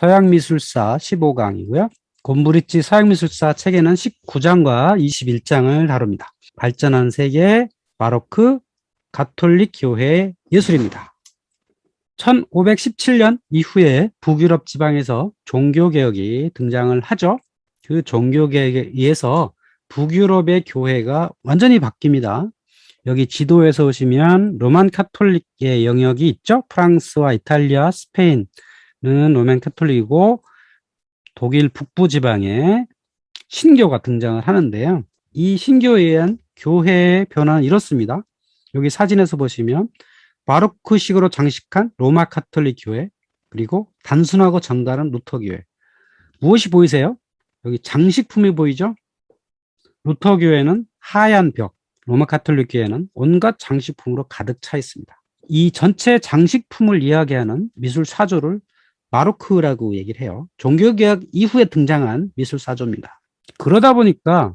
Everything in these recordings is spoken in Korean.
서양미술사 15강이고요. 곰브리지 서양미술사 책에는 19장과 21장을 다룹니다. 발전한 세계, 바로크, 가톨릭 교회의 예술입니다. 1517년 이후에 북유럽 지방에서 종교개혁이 등장을 하죠. 그 종교개혁에 의해서 북유럽의 교회가 완전히 바뀝니다. 여기 지도에서 보시면 로만 카톨릭의 영역이 있죠. 프랑스와 이탈리아, 스페인은 로만 카톨릭이고 독일 북부 지방에 신교가 등장을 하는데요. 이 신교에 의한 교회의 변화는 이렇습니다. 여기 사진에서 보시면 바로크식으로 장식한 로마 카톨릭 교회, 그리고 단순하고 정갈한 루터 교회. 무엇이 보이세요? 여기 장식품이 보이죠? 루터 교회는 하얀 벽, 로마 카톨릭 교회는 온갖 장식품으로 가득 차 있습니다. 이 전체 장식품을 이야기하는 미술 사조를 바로크라고 얘기를 해요. 종교개혁 이후에 등장한 미술 사조입니다. 그러다 보니까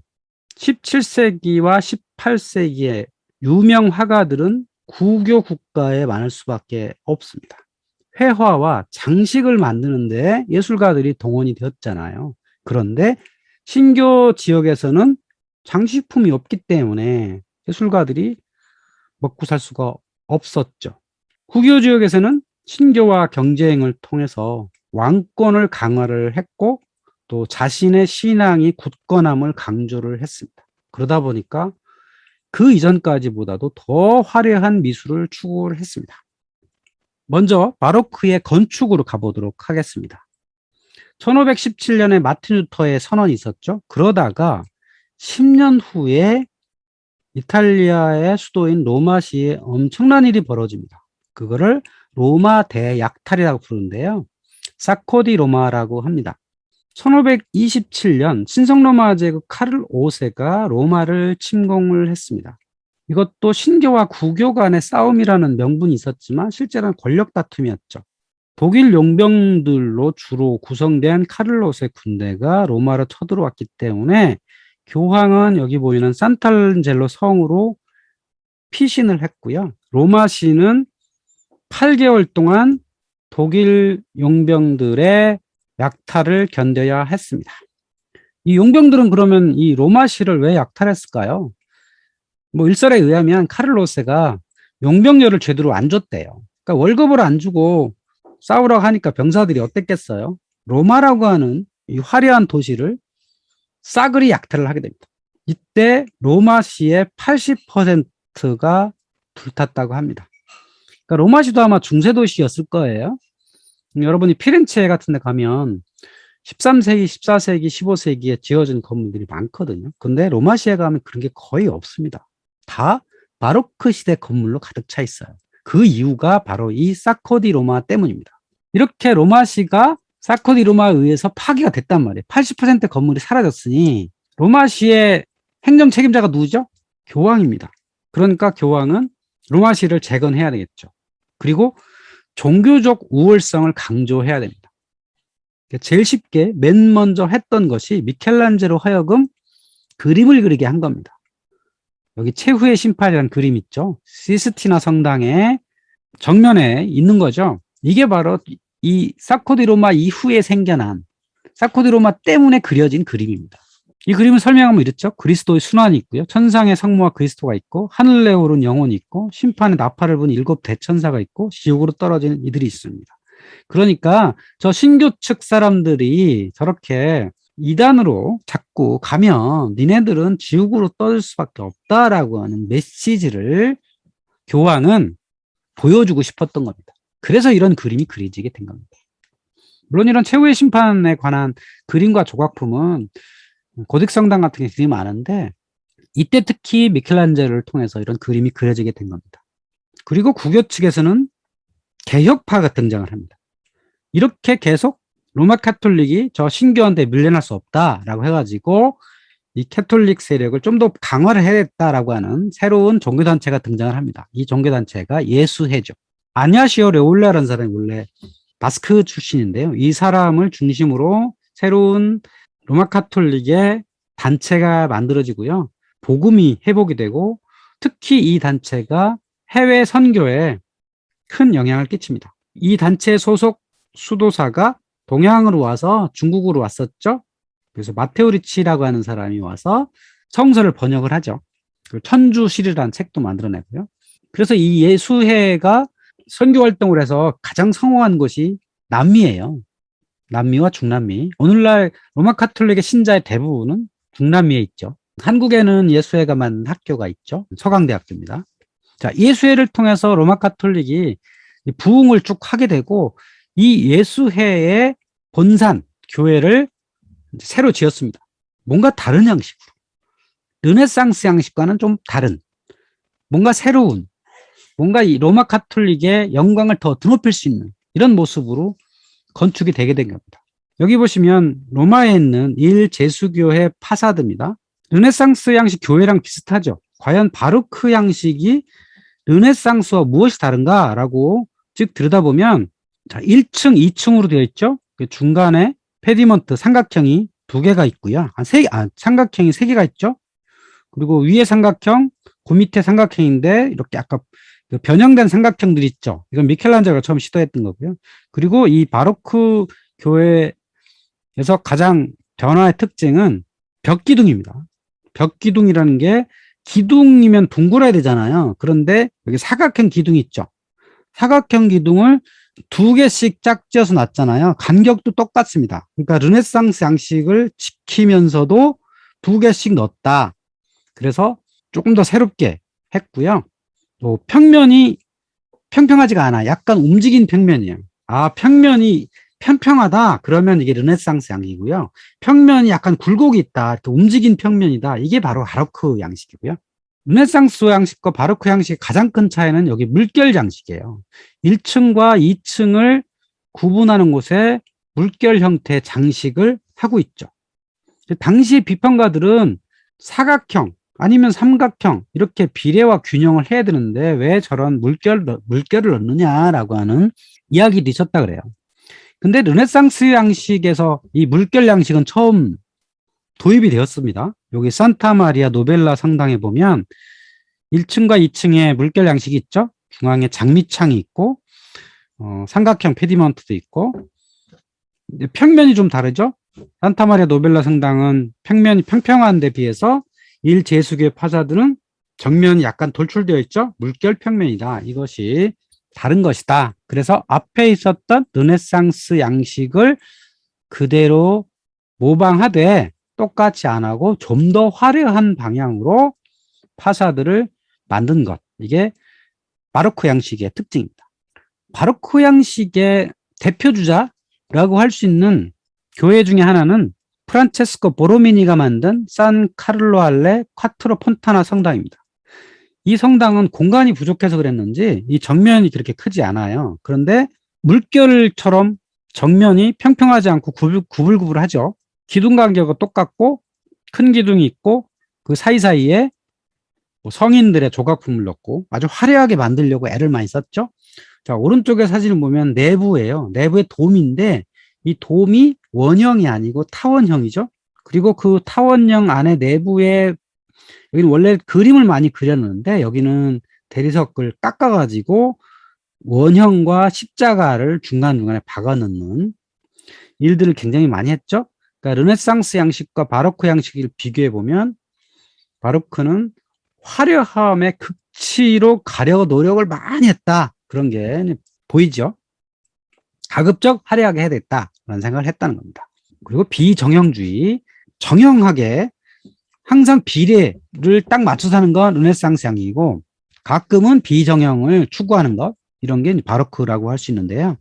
17세기와 18세기의 유명 화가들은 구교 국가에 많을 수밖에 없습니다. 회화와 장식을 만드는데 예술가들이 동원이 되었잖아요. 그런데 신교 지역에서는 장식품이 없기 때문에 예술가들이 먹고 살 수가 없었죠. 구교 지역에서는 신교와 경쟁을 통해서 왕권을 강화를 했고 또 자신의 신앙이 굳건함을 강조를 했습니다. 그러다 보니까 그 이전까지보다도 더 화려한 미술을 추구를 했습니다. 먼저 바로크의 건축으로 가보도록 하겠습니다. 1517년에 마틴 루터의 선언이 있었죠. 그러다가 10년 후에 이탈리아의 수도인 로마시에 엄청난 일이 벌어집니다. 그거를 로마 대약탈이라고 부르는데요. 사코 디 로마라고 합니다. 1527년 신성로마 제국 카를 5세가 로마를 침공을 했습니다. 이것도 신교와 구교 간의 싸움이라는 명분이 있었지만 실제로는 권력 다툼이었죠. 독일 용병들로 주로 구성된 카를로스의 군대가 로마로 쳐들어왔기 때문에 교황은 여기 보이는 산탈젤로 성으로 피신을 했고요. 로마시는 8개월 동안 독일 용병들의 약탈을 견뎌야 했습니다. 이 용병들은 그러면 이 로마시를 왜 약탈했을까요? 일설에 의하면 카를로세가 용병료를 제대로 안 줬대요. 그러니까 월급을 안 주고 싸우라고 하니까 병사들이 어땠겠어요? 로마라고 하는 이 화려한 도시를 싸그리 약탈을 하게 됩니다. 이때 로마시의 80%가 불탔다고 합니다. 그러니까 로마시도 아마 중세도시였을 거예요. 여러분이 피렌체 같은 데 가면 13세기, 14세기, 15세기에 지어진 건물들이 많거든요. 근데 로마시에 가면 그런 게 거의 없습니다. 다 바로크 시대 건물로 가득 차 있어요. 그 이유가 바로 이 사코 디 로마 때문입니다. 이렇게 로마시가 사코 디 로마에 의해서 파괴가 됐단 말이에요. 80% 건물이 사라졌으니 로마시의 행정 책임자가 누구죠? 교황입니다. 그러니까 교황은 로마시를 재건해야 되겠죠. 그리고 종교적 우월성을 강조해야 됩니다. 제일 쉽게 맨 먼저 했던 것이 미켈란젤로 하여금 그림을 그리게 한 겁니다. 여기 최후의 심판이라는 그림 있죠. 시스티나 성당의 정면에 있는 거죠. 이게 바로 이 사코 디 로마 이후에 생겨난 사코 디 로마 때문에 그려진 그림입니다. 이 그림을 설명하면 이렇죠. 그리스도의 순환이 있고요. 천상의 성모와 그리스도가 있고 하늘에 오른 영혼이 있고 심판의 나팔을 분 7 대천사가 있고 지옥으로 떨어지는 이들이 있습니다. 그러니까 저 신교 측 사람들이 저렇게 이단으로 자꾸 가면 니네들은 지옥으로 떨어질 수밖에 없다라고 하는 메시지를 교황은 보여주고 싶었던 겁니다. 그래서 이런 그림이 그려지게 된 겁니다. 물론 이런 최후의 심판에 관한 그림과 조각품은 고딕 성당 같은 게 굉장히 많은데 이때 특히 미켈란젤로를 통해서 이런 그림이 그려지게 된 겁니다. 그리고 구교 측에서는 개혁파가 등장을 합니다. 이렇게 계속 로마 카톨릭이 저 신교한테 밀려날 수 없다라고 해가지고 이 캐톨릭 세력을 좀 더 강화를 해야겠다라고 하는 새로운 종교단체가 등장을 합니다. 이 종교단체가 예수회죠. 아냐시오 레올라라는 사람이 원래 바스크 출신인데요. 이 사람을 중심으로 새로운 로마 카톨릭의 단체가 만들어지고요. 복음이 회복이 되고 특히 이 단체가 해외 선교에 큰 영향을 끼칩니다. 이 단체 소속 수도사가 동양으로 와서 중국으로 왔었죠. 그래서 마테오 리치라고 하는 사람이 와서 성서를 번역을 하죠. 천주시리라는 책도 만들어내고요. 그래서 이 예수회가 선교 활동을 해서 가장 성공한 곳이 남미예요. 남미와 중남미. 오늘날 로마 카톨릭의 신자의 대부분은 중남미에 있죠. 한국에는 예수회가 만든 학교가 있죠. 서강대학교입니다. 자, 예수회를 통해서 로마 카톨릭이 부흥을 쭉 하게 되고 이 예수회의 본산 교회를 새로 지었습니다. 뭔가 다른 양식으로. 르네상스 양식과는 좀 다른, 뭔가 새로운, 뭔가 이 로마 카톨릭의 영광을 더 드높일 수 있는 이런 모습으로 건축이 되게 된 겁니다. 여기 보시면 로마에 있는 일제수교회 파사드입니다. 르네상스 양식 교회랑 비슷하죠. 과연 바로크 양식이 르네상스와 무엇이 다른가라고 쭉 들여다보면, 자, 1층, 2층으로 되어 있죠. 그 중간에 페디먼트 삼각형이 2개가 있고요. 삼각형이 3개가 있죠. 그리고 위에 삼각형, 그 밑에 삼각형인데 이렇게 아까 그 변형된 삼각형들이 있죠. 이건 미켈란젤로가 처음 시도했던 거고요. 그리고 이 바로크 교회에서 가장 변화의 특징은 벽기둥입니다. 벽기둥이라는 게 기둥이면 둥글어야 되잖아요. 그런데 여기 사각형 기둥이 있죠. 사각형 기둥을 2개씩 짝지어서 놨잖아요. 간격도 똑같습니다. 그러니까 르네상스 양식을 지키면서도 2개씩 넣었다. 그래서 조금 더 새롭게 했고요. 또 평면이 평평하지가 않아. 약간 움직인 평면이에요. 평면이 평평하다. 그러면 이게 르네상스 양식이고요. 평면이 약간 굴곡이 있다. 또 움직인 평면이다. 이게 바로 바로크 양식이고요. 르네상스 양식과 바로크 양식의 가장 큰 차이는 여기 물결 양식이에요. 1층과 2층을 구분하는 곳에 물결 형태의 장식을 하고 있죠. 당시 비평가들은 사각형 아니면 삼각형 이렇게 비례와 균형을 해야 되는데 왜 저런 물결을 넣느냐라고 하는 이야기도 있었다 그래요. 근데 르네상스 양식에서 이 물결 양식은 처음 도입이 되었습니다. 여기 산타 마리아 노벨라 성당에 보면 1층과 2층에 물결 양식이 있죠. 중앙에 장미창이 있고 삼각형 페디먼트도 있고, 평면이 좀 다르죠. 산타 마리아 노벨라 성당은 평면이 평평한 데 비해서 일제수교의 파사드는 정면이 약간 돌출되어 있죠. 물결 평면이다. 이것이 다른 것이다. 그래서 앞에 있었던 르네상스 양식을 그대로 모방하되 똑같이 안 하고 좀 더 화려한 방향으로 파사드를 만든 것. 이게 바로크 양식의 특징입니다. 바로크 양식의 대표주자라고 할 수 있는 교회 중에 하나는 프란체스코 보로미니가 만든 산 카를로 알레 콰트로 폰타나 성당입니다. 이 성당은 공간이 부족해서 그랬는지 이 정면이 그렇게 크지 않아요. 그런데 물결처럼 정면이 평평하지 않고 구불구불하죠. 기둥 간격은 똑같고 큰 기둥이 있고 그 사이사이에 성인들의 조각품을 넣고 아주 화려하게 만들려고 애를 많이 썼죠. 자, 오른쪽에 사진을 보면 내부예요. 내부의 돔인데 이 돔이 원형이 아니고 타원형이죠. 그리고 그 타원형 안에 내부에 여기는 원래 그림을 많이 그렸는데 여기는 대리석을 깎아가지고 원형과 십자가를 중간중간에 박아 넣는 일들을 굉장히 많이 했죠. 그러니까 르네상스 양식과 바로크 양식을 비교해 보면 바로크는 화려함의 극치로 가려고 노력을 많이 했다. 그런 게 보이죠. 가급적 화려하게 해야 됐다라는 생각을 했다는 겁니다. 그리고 비정형주의, 정형하게 항상 비례를 딱 맞춰서 하는 건 르네상스 양식이고 가끔은 비정형을 추구하는 것, 이런 게 바로크라고 할 수 있는데요.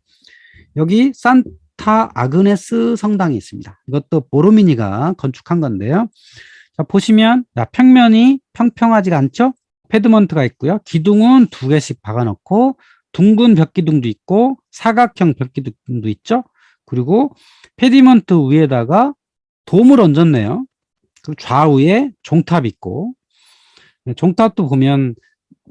여기 산타 아그네스 성당이 있습니다. 이것도 보로미니가 건축한 건데요. 자, 보시면 평면이 평평하지가 않죠? 페드먼트가 있고요. 기둥은 2개씩 박아놓고 둥근 벽기둥도 있고 사각형 벽기둥도 있죠. 그리고 페디먼트 위에다가 돔을 얹었네요. 그리고 좌우에 종탑 있고, 종탑도 보면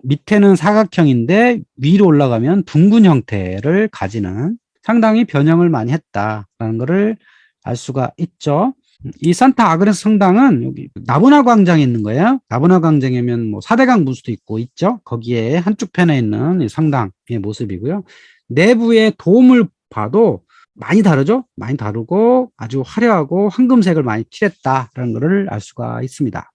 밑에는 사각형인데 위로 올라가면 둥근 형태를 가지는, 상당히 변형을 많이 했다라는 것을 알 수가 있죠. 이 산타 아그네스 성당은 여기 나보나 광장에 있는 거예요. 나보나 광장이면 뭐 사대강 분수도 있고 있죠. 거기에 한쪽 편에 있는 이 성당의 모습이고요. 내부의 돔을 봐도 많이 다르죠? 많이 다르고 아주 화려하고 황금색을 많이 칠했다라는 것을 알 수가 있습니다.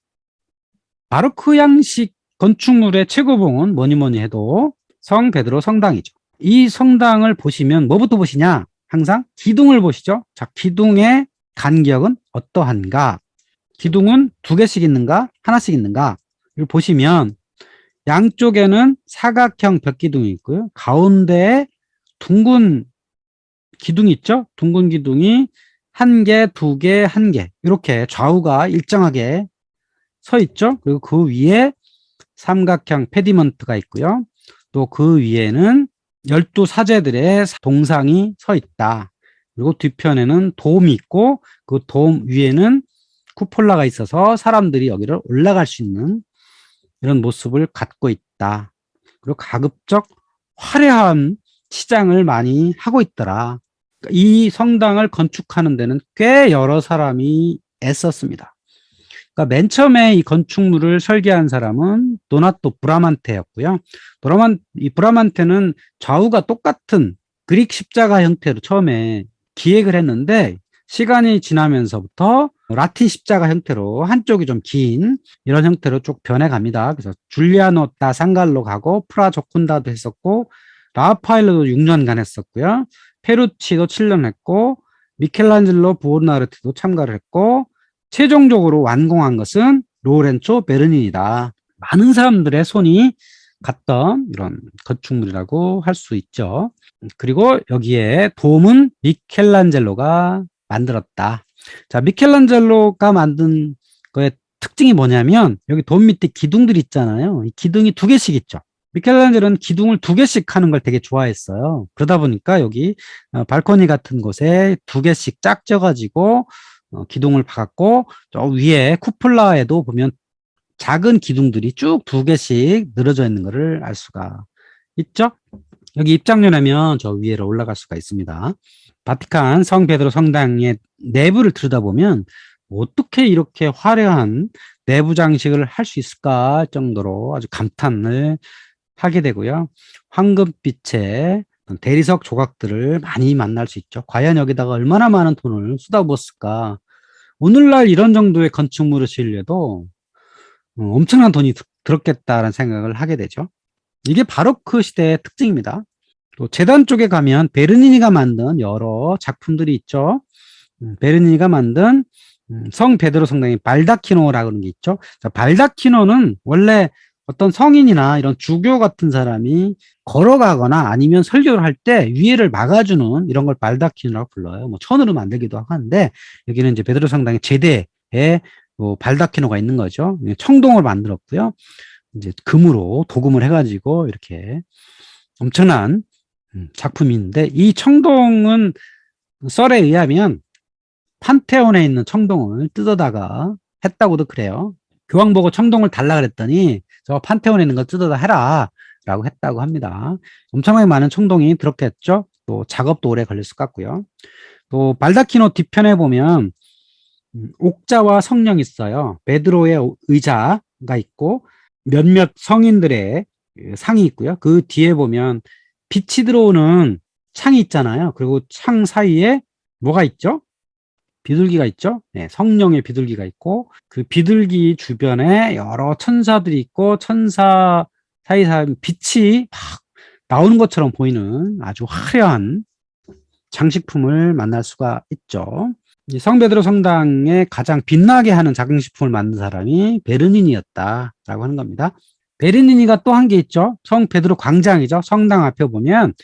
바로크 양식 건축물의 최고봉은 뭐니 해도 성 베드로 성당이죠. 이 성당을 보시면 뭐부터 보시냐? 항상 기둥을 보시죠. 자, 기둥의 간격은 어떠한가? 기둥은 두 개씩 있는가? 하나씩 있는가? 이걸 보시면 양쪽에는 사각형 벽기둥이 있고요. 가운데에 둥근 기둥이 있죠? 둥근 기둥이 한 개, 두 개, 한 개. 이렇게 좌우가 일정하게 서 있죠? 그리고 그 위에 삼각형 페디먼트가 있고요. 또 그 위에는 12사제들의 동상이 서 있다. 그리고 뒤편에는 돔이 있고 그 돔 위에는 쿠폴라가 있어서 사람들이 여기를 올라갈 수 있는 이런 모습을 갖고 있다. 그리고 가급적 화려한 치장을 많이 하고 있더라. 이 성당을 건축하는 데는 꽤 여러 사람이 애썼습니다. 그러니까 맨 처음에 이 건축물을 설계한 사람은 도나토 브라만테였고요. 이 브라만테는 좌우가 똑같은 그릭 십자가 형태로 처음에 기획을 했는데 시간이 지나면서부터 라틴 십자가 형태로 한쪽이 좀 긴 이런 형태로 쭉 변해갑니다. 그래서 줄리아노 다 상갈로 가고 프라 조콘다도 했었고 라파엘로도 6년간 했었고요. 페루치도 7년 했고 미켈란젤로 부오나르티도 참가를 했고 최종적으로 완공한 것은 로렌초 베르닌이다. 많은 사람들의 손이 갔던 이런 건축물이라고 할 수 있죠. 그리고 여기에 돔은 미켈란젤로가 만들었다. 자, 미켈란젤로가 만든 거의 특징이 뭐냐면 여기 돔 밑에 기둥들이 있잖아요. 이 기둥이 두 개씩 있죠. 미켈란젤로는 기둥을 두 개씩 하는 걸 되게 좋아했어요. 그러다 보니까 여기 발코니 같은 곳에 두 개씩 짝져가지고 기둥을 박았고 저 위에 쿠플라에도 보면 작은 기둥들이 쭉 두 개씩 늘어져 있는 것을 알 수가 있죠. 여기 입장료라면 저 위로 올라갈 수가 있습니다. 바티칸 성 베드로 성당의 내부를 들여다보면 어떻게 이렇게 화려한 내부 장식을 할 수 있을까 할 정도로 아주 감탄을 하게 되고요. 황금빛의 대리석 조각들을 많이 만날 수 있죠. 과연 여기다가 얼마나 많은 돈을 쏟아부었을까. 오늘날 이런 정도의 건축물을 지으려도 엄청난 돈이 들었겠다라는 생각을 하게 되죠. 이게 바로크 시대의 특징입니다. 또 재단 쪽에 가면 베르니니가 만든 여러 작품들이 있죠. 베르니니가 만든 성 베드로 성당의 발다키노라고 하는 게 있죠. 자, 발다키노는 원래 어떤 성인이나 이런 주교 같은 사람이 걸어가거나 아니면 설교를 할 때 위에를 막아주는 이런 걸 발다키노라고 불러요. 뭐 천으로 만들기도 하는데 여기는 이제 베드로 성당의 제대에 뭐 발다키노가 있는 거죠. 청동을 만들었고요. 이제 금으로 도금을 해가지고 이렇게 엄청난 작품이 있는데 이 청동은 썰에 의하면 판테온에 있는 청동을 뜯어다가 했다고도 그래요. 교황 보고 청동을 달라 그랬더니 저 판테온에 있는 거 뜯어다 해라 라고 했다고 합니다. 엄청나게 많은 청동이 들었겠죠. 또 작업도 오래 걸릴 것 같고요. 또 발다키노 뒤편에 보면 옥자와 성령이 있어요. 베드로의 의자가 있고 몇몇 성인들의 상이 있고요. 그 뒤에 보면 빛이 들어오는 창이 있잖아요. 그리고 창 사이에 뭐가 있죠? 비둘기가 있죠. 네, 성령의 비둘기가 있고 그 비둘기 주변에 여러 천사들이 있고 천사 사이사이 빛이 막 나오는 것처럼 보이는 아주 화려한 장식품을 만날 수가 있죠. 성 베드로 성당에 가장 빛나게 하는 장식품을 만든 사람이 베르니니였다라고 하는 겁니다. 베르니니가 또 한 게 있죠. 성 베드로 광장이죠. 성당 앞에 보면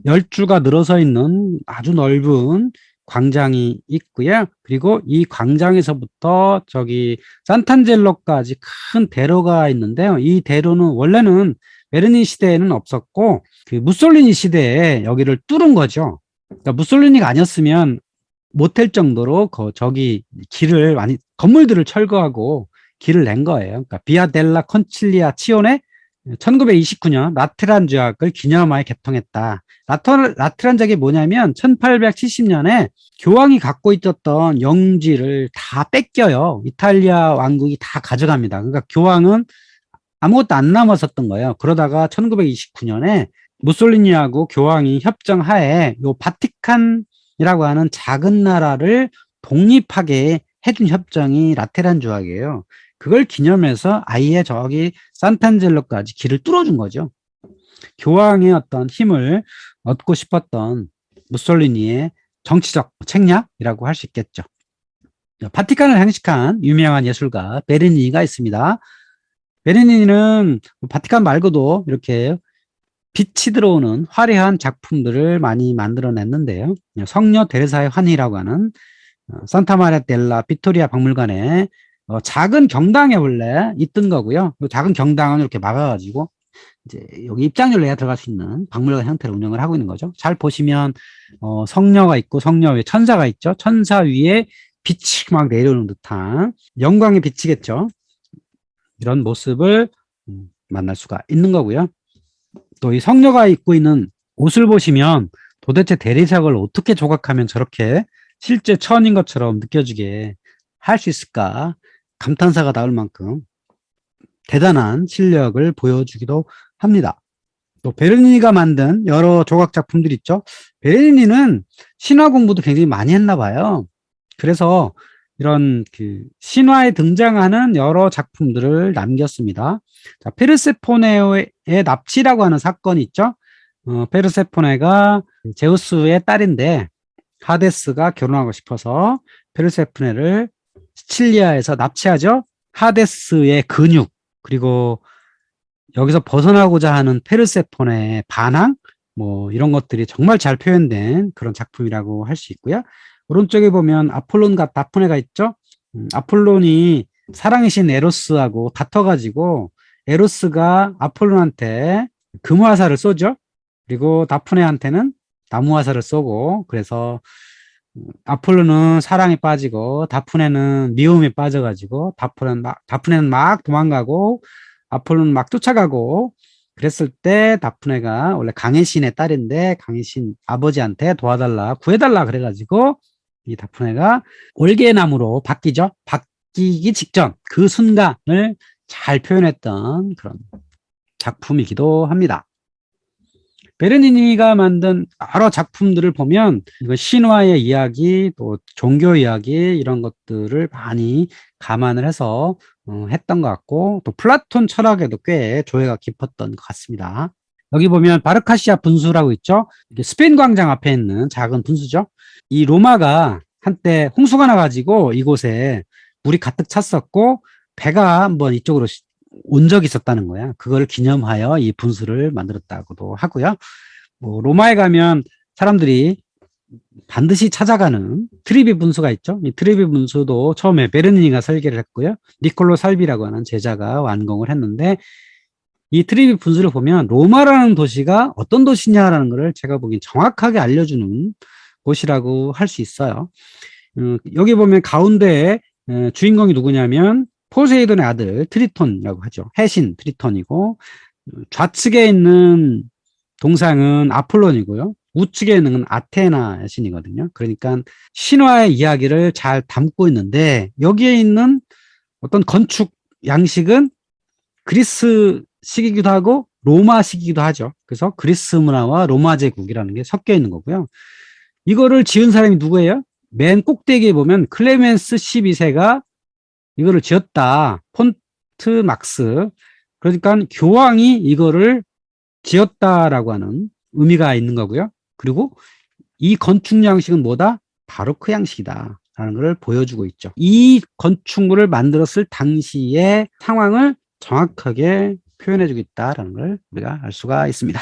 10주가 늘어서 있는 아주 넓은 광장이 있고요. 그리고 이 광장에서부터 저기 산탄젤로까지 큰 대로가 있는데요. 이 대로는 원래는 베르니 시대에는 없었고 그 무솔리니 시대에 여기를 뚫은 거죠. 그러니까 무솔리니가 아니었으면 못할 정도로 저기 길을 많이 건물들을 철거하고 길을 낸 거예요. 그러니까 비아 델라 콘칠리아 치오네 1929년 라테란 조약을 기념하여 개통했다. 라테란 조약이 뭐냐면 1870년에 교황이 갖고 있었던 영지를 다 뺏겨요. 이탈리아 왕국이 다 가져갑니다. 그러니까 교황은 아무것도 안 남았었던 거예요. 그러다가 1929년에 무솔리니하고 교황이 협정하에 요 바티칸 조약이라고 하는 작은 나라를 독립하게 해준 협정이 라테란 조약이에요. 그걸 기념해서 아예 저기 산탄젤로까지 길을 뚫어준 거죠. 교황의 어떤 힘을 얻고 싶었던 무솔리니의 정치적 책략이라고 할 수 있겠죠. 바티칸을 장식한 유명한 예술가 베르니니가 있습니다. 베르니니는 바티칸 말고도 이렇게 빛이 들어오는 화려한 작품들을 많이 만들어냈는데요. 성녀 데레사의 환희라고 하는 산타마리아 델라 비토리아 박물관에 작은 경당에 원래 있던 거고요. 작은 경당은 이렇게 막아가지고 이제 여기 입장료를 내야 들어갈 수 있는 박물관 형태로 운영을 하고 있는 거죠. 잘 보시면 성녀가 있고 성녀 위에 천사가 있죠. 천사 위에 빛이 막 내려오는 듯한 영광의 빛이겠죠. 이런 모습을 만날 수가 있는 거고요. 또 이 성녀가 입고 있는 옷을 보시면 도대체 대리석을 어떻게 조각하면 저렇게 실제 천인 것처럼 느껴지게 할 수 있을까 감탄사가 나올 만큼 대단한 실력을 보여주기도 합니다. 또 베르니니가 만든 여러 조각 작품들 있죠. 베르니니는 신화 공부도 굉장히 많이 했나 봐요. 그래서 이런 그 신화에 등장하는 여러 작품들을 남겼습니다. 자, 페르세포네의 납치라고 하는 사건이 있죠. 페르세포네가 제우스의 딸인데 하데스가 결혼하고 싶어서 페르세포네를 시칠리아에서 납치하죠. 하데스의 근육 그리고 여기서 벗어나고자 하는 페르세포네의 반항 뭐 이런 것들이 정말 잘 표현된 그런 작품이라고 할 수 있고요. 오른쪽에 보면 아폴론과 다프네가 있죠. 아폴론이 사랑의 신 에로스하고 다퉈가지고 에로스가 아폴론한테 금화살을 쏘죠. 그리고 다프네한테는 나무화살을 쏘고 그래서 아폴로는 사랑에 빠지고 다프네는 미움에 빠져가지고 다프네는 막 도망가고 아폴로는 막 쫓아가고 그랬을 때 다프네가 원래 강해신의 딸인데 강해신 아버지한테 도와달라 구해달라 그래가지고 이 다프네가 올개나무로 바뀌죠. 바뀌기 직전 그 순간을 잘 표현했던 그런 작품이기도 합니다. 베르니니가 만든 여러 작품들을 보면 이거 신화의 이야기 또 종교 이야기 이런 것들을 많이 감안을 해서 했던 것 같고 또 플라톤 철학에도 꽤 조예가 깊었던 것 같습니다. 여기 보면 바르카시아 분수라고 있죠. 이게 스페인 광장 앞에 있는 작은 분수죠. 이 로마가 한때 홍수가 나가지고 이곳에 물이 가득 찼었고 배가 한번 이쪽으로 온 적이 있었다는 거야. 그걸 기념하여 이 분수를 만들었다고도 하고요. 뭐 로마에 가면 사람들이 반드시 찾아가는 트리비 분수가 있죠. 이 트리비 분수도 처음에 베르니니가 설계를 했고요. 니콜로 살비라고 하는 제자가 완공을 했는데 이 트리비 분수를 보면 로마라는 도시가 어떤 도시냐라는 것을 제가 보기엔 정확하게 알려주는 곳이라고 할 수 있어요. 여기 보면 가운데에 주인공이 누구냐면 포세이돈의 아들 트리톤이라고 하죠. 해신 트리톤이고 좌측에 있는 동상은 아폴론이고요. 우측에 있는 건 아테나 신이거든요. 그러니까 신화의 이야기를 잘 담고 있는데 여기에 있는 어떤 건축 양식은 그리스식이기도 하고 로마식이기도 하죠. 그래서 그리스 문화와 로마 제국이라는 게 섞여 있는 거고요. 이거를 지은 사람이 누구예요? 맨 꼭대기에 보면 클레멘스 12세가 이거를 지었다. 폰트 막스. 그러니까 교황이 이거를 지었다라고 하는 의미가 있는 거고요. 그리고 이 건축 양식은 뭐다? 바로크 양식이다. 라는 걸 보여주고 있죠. 이 건축물을 만들었을 당시의 상황을 정확하게 표현해주고 있다라는 걸 우리가 알 수가 있습니다.